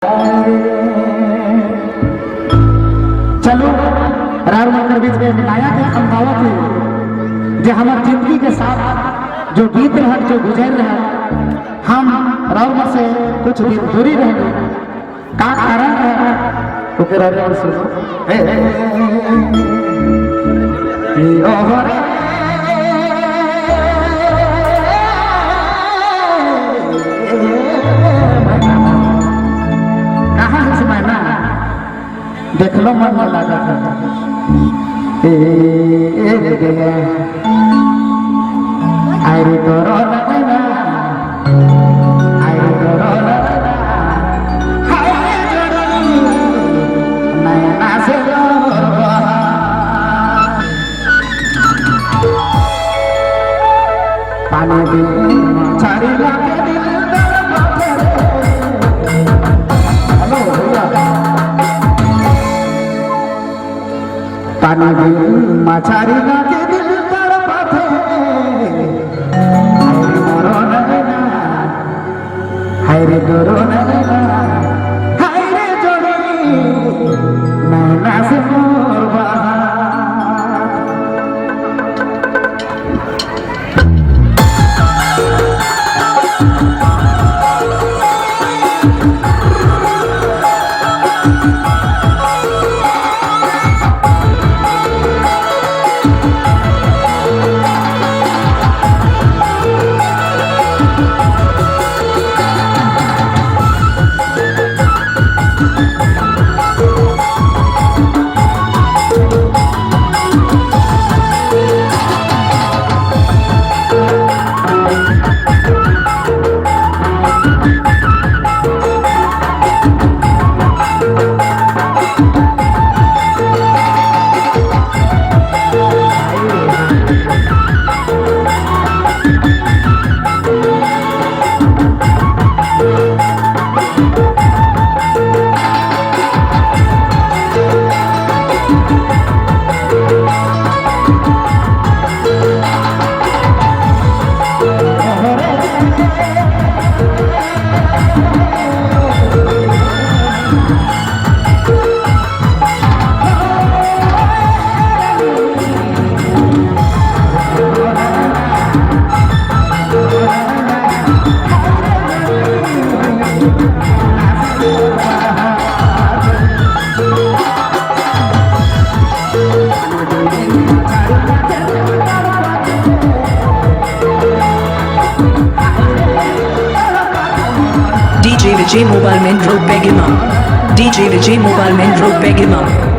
चलो रारू मंदिर बीच में मिलाया के संभावत है जो हमारे जिंदगी के साथ जो बीत रहा जो गुजर रहा हम रारू से कुछ दिन दूरी रहेंगे का कारण है तो फिर रारू सुनो देख लो मन में लगा था अरे करो पानी भी छाड़ी लाके दिल पानी भी मछारी लाके दिल तड़पाते हाय रे डरो नैना हाय रे जोड़ी नैना से मोर बहा DJ Vijay Mobile Main Road Begimam. DJ Vijay Mobile Main Road Begimam.